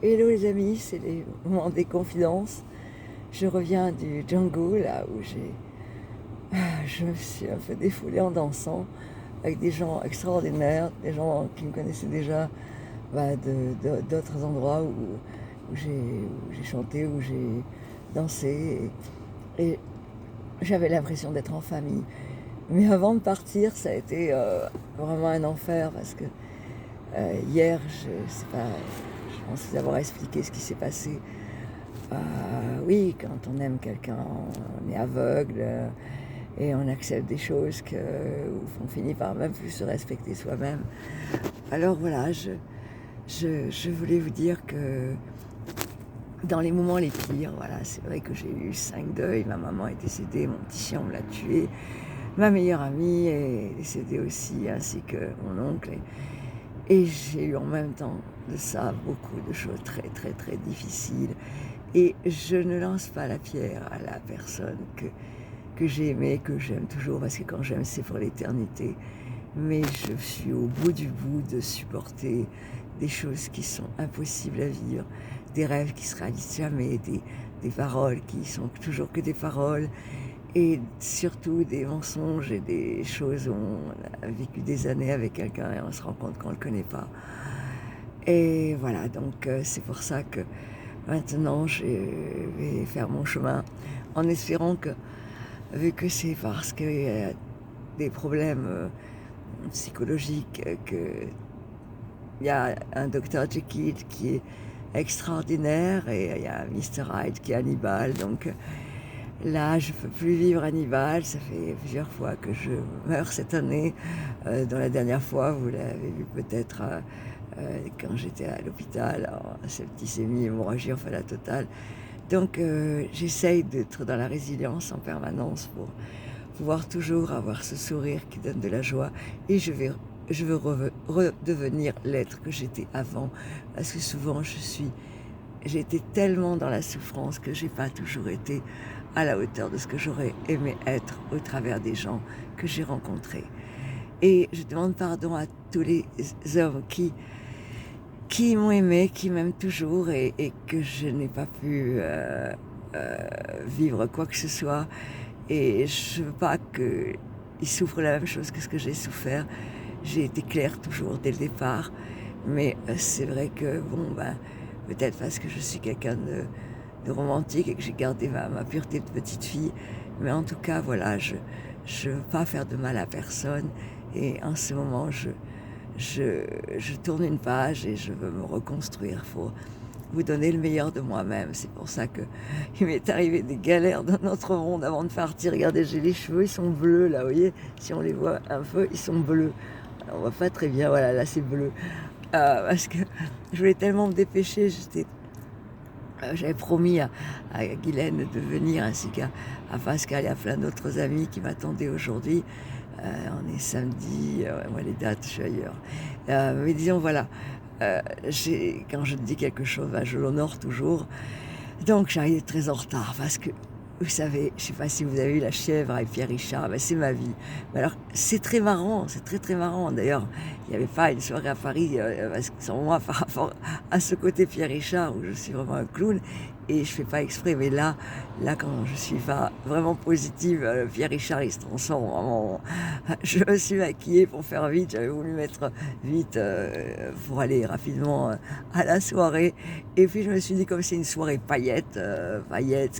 Hello les amis, c'est les moments des confidences. Je reviens du Django, là où je me suis un peu défoulée en dansant avec des gens extraordinaires, des gens qui me connaissaient déjà d'autres endroits où j'ai chanté, où j'ai dansé. Et j'avais l'impression d'être en famille. Mais avant de partir, ça a été vraiment un enfer parce que hier, je pense vous avoir expliqué ce qui s'est passé. Oui, quand on aime quelqu'un, on est aveugle et on accepte des choses où on finit par même plus se respecter soi-même. Alors voilà, je voulais vous dire que dans les moments les pires, voilà, c'est vrai que j'ai eu 5 deuils. Ma maman est décédée, mon petit chien, on l'a tué. Ma meilleure amie est décédée aussi, ainsi que mon oncle. Et j'ai eu en même temps de ça beaucoup de choses très très très difficiles. Et je ne lance pas la pierre à la personne que j'ai aimée, que j'aime toujours, parce que quand j'aime, c'est pour l'éternité. Mais je suis au bout du bout de supporter des choses qui sont impossibles à vivre, des rêves qui se réalisent jamais, des paroles qui sont toujours que des paroles, et surtout des mensonges et des choses où on a vécu des années avec quelqu'un et on se rend compte qu'on ne le connaît pas. Et voilà, donc c'est pour ça que maintenant je vais faire mon chemin en espérant que, vu que c'est parce qu'il y a des problèmes psychologiques, qu'il y a un docteur Jekyll qui est extraordinaire et il y a Mr. Hyde qui est Hannibal. Donc là, je ne peux plus vivre Hannibal. Ça fait plusieurs fois que je meurs cette année. Dans la dernière fois, vous l'avez vu peut-être quand j'étais à l'hôpital, en septicémie, hémorragie, enfin la totale. Donc j'essaye d'être dans la résilience en permanence pour pouvoir toujours avoir ce sourire qui donne de la joie. Et je veux redevenir l'être que j'étais avant. Parce que souvent j'ai été tellement dans la souffrance que j'ai pas toujours été à la hauteur de ce que j'aurais aimé être au travers des gens que j'ai rencontrés. Et je demande pardon à tous les hommes qui m'ont aimé, qui m'aiment toujours et que je n'ai pas pu vivre quoi que ce soit. Et je veux pas qu'ils souffrent la même chose que ce que j'ai souffert. J'ai été claire toujours dès le départ. Mais c'est vrai que, peut-être parce que je suis quelqu'un de romantique et que j'ai gardé ma pureté de petite fille. Mais en tout cas, voilà, je veux pas faire de mal à personne. Et en ce moment, je tourne une page et je veux me reconstruire. Il faut vous donner le meilleur de moi-même. C'est pour ça qu'il m'est arrivé des galères dans notre monde avant de partir. Regardez, j'ai les cheveux, ils sont bleus là, vous voyez. Si on les voit un peu, ils sont bleus. On voit pas très bien, voilà, là c'est bleu. Parce que je voulais tellement me dépêcher, j'avais promis à Guylaine de venir, ainsi qu'à Pascal et à plein d'autres amis qui m'attendaient aujourd'hui. On est samedi, moi les dates, je suis ailleurs. Mais disons, voilà, quand je dis quelque chose, je l'honore toujours. Donc j'arrive très en retard parce que, vous savez, je ne sais pas si vous avez vu La Chèvre avec Pierre Richard, c'est ma vie. Mais alors, c'est très marrant, c'est très très marrant. D'ailleurs, il n'y avait pas une soirée à Paris, sans moi, par rapport à ce côté Pierre Richard, où je suis vraiment un clown, et je ne fais pas exprès, mais là quand je suis vraiment positive, Pierre Richard, il se transforme vraiment. Je me suis maquillée pour faire vite, j'avais voulu mettre vite pour aller rapidement à la soirée, et puis je me suis dit, comme c'est une soirée paillettes,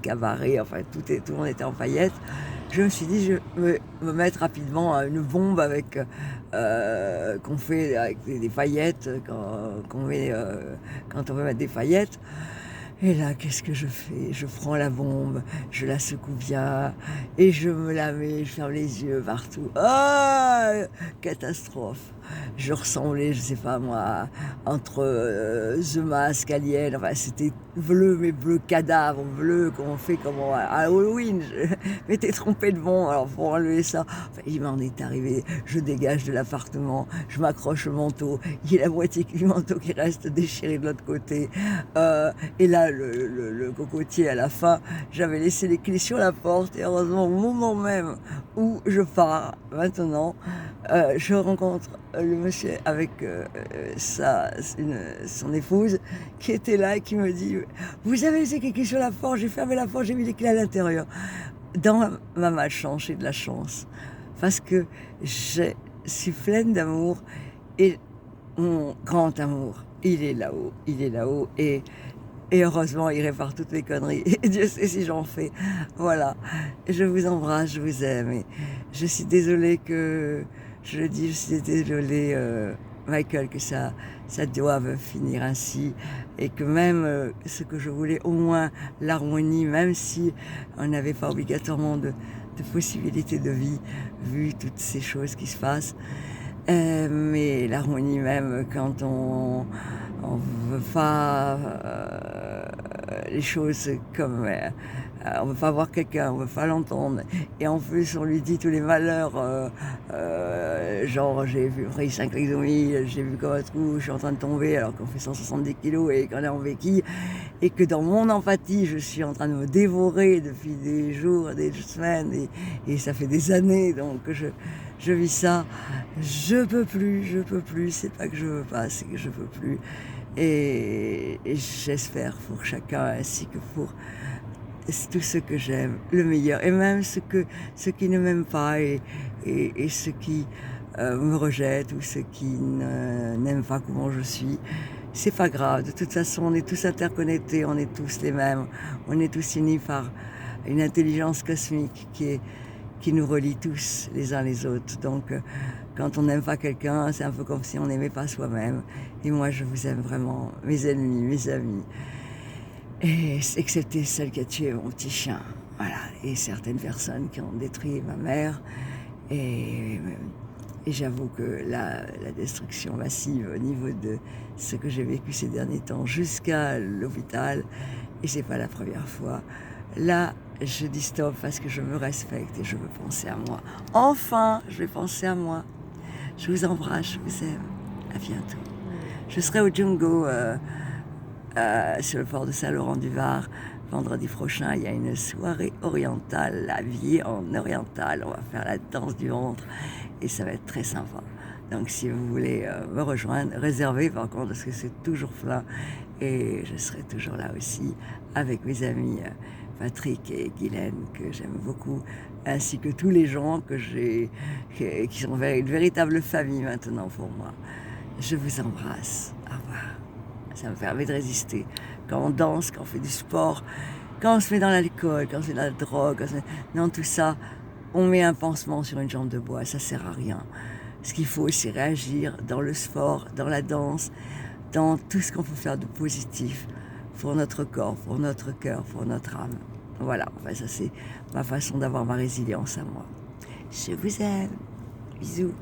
cabaret, enfin tout le monde était en paillettes, je me suis dit, je vais me mettre rapidement une bombe qu'on fait avec des paillettes, qu'on met quand on veut mettre des paillettes. Et là, qu'est-ce que je fais? Je prends la bombe, je la secoue bien, et je me la mets, je ferme les yeux partout. Ah, catastrophe! Je ressemblais, je sais pas moi, entre The Mask, Alien, enfin c'était bleu, mais bleu cadavre, bleu qu'on fait comme à Halloween. Je m'étais trompée de bon, alors pour enlever ça, enfin, il m'en est arrivé, je dégage de l'appartement, je m'accroche au manteau, il y a la moitié du manteau qui reste déchiré de l'autre côté, et là le cocotier à la fin, j'avais laissé les clés sur la porte, et heureusement au moment même où je pars maintenant, je rencontre le monsieur avec son épouse qui était là et qui me dit « Vous avez laissé quelque chose sur la porte, j'ai fermé la porte, j'ai mis les clés à l'intérieur. » Dans ma malchance, j'ai de la chance parce que je suis pleine d'amour et mon grand amour, il est là-haut et heureusement, il répare toutes mes conneries. Et Dieu sait si j'en fais. Voilà. Je vous embrasse, je vous aime. Et je suis désolée je le dis, je suis désolée, Michael, que ça doive finir ainsi. Et que même ce que je voulais, au moins l'harmonie, même si on n'avait pas obligatoirement de possibilités de vie, vu toutes ces choses qui se passent. Mais l'harmonie même, quand on veut pas les choses comme on veut pas voir quelqu'un, on veut pas l'entendre, et en plus on lui dit tous les malheurs, genre j'ai pris 5 Lexomil, j'ai vu comme un trou, je suis en train de tomber alors qu'on fait 170 kilos et qu'on est en béquille, et que dans mon empathie je suis en train de me dévorer depuis des jours, des semaines, et ça fait des années, donc je vis ça, je peux plus, c'est pas que je veux pas, c'est que je peux plus. Et j'espère pour chacun ainsi que pour tout ce que j'aime, le meilleur. Et même ceux qui ne m'aiment pas et ceux qui me rejettent ou ceux qui n'aiment pas comment je suis. C'est pas grave, de toute façon on est tous interconnectés, on est tous les mêmes, on est tous unis par une intelligence cosmique qui nous relie tous les uns les autres. Donc quand on n'aime pas quelqu'un, c'est un peu comme si on n'aimait pas soi-même. Et moi, je vous aime vraiment, mes ennemis, mes amis. Et excepté celle qui a tué mon petit chien. Voilà. Et certaines personnes qui ont détruit ma mère. Et j'avoue que la destruction massive au niveau de ce que j'ai vécu ces derniers temps jusqu'à l'hôpital, et c'est pas la première fois, là, je dis stop parce que je me respecte et je veux penser à moi. Enfin, je vais penser à moi. Je vous embrasse, je vous aime. À bientôt. Je serai au Django sur le port de Saint-Laurent-du-Var vendredi prochain. Il y a une soirée orientale, habillée en oriental. On va faire la danse du ventre et ça va être très sympa. Donc si vous voulez me rejoindre, réservez par contre parce que c'est toujours plein et je serai toujours là aussi avec mes amis Patrick et Guylaine que j'aime beaucoup, ainsi que tous les gens qui sont une véritable famille maintenant pour moi. Je vous embrasse. Au revoir. Ça me permet de résister. Quand on danse, quand on fait du sport, quand on se met dans l'alcool, quand on se met dans la drogue, dans tout ça, on met un pansement sur une jambe de bois, ça sert à rien. Ce qu'il faut, c'est réagir dans le sport, dans la danse, dans tout ce qu'on peut faire de positif pour notre corps, pour notre cœur, pour notre âme. Voilà, enfin, ça c'est ma façon d'avoir ma résilience à moi. Je vous aime. Bisous.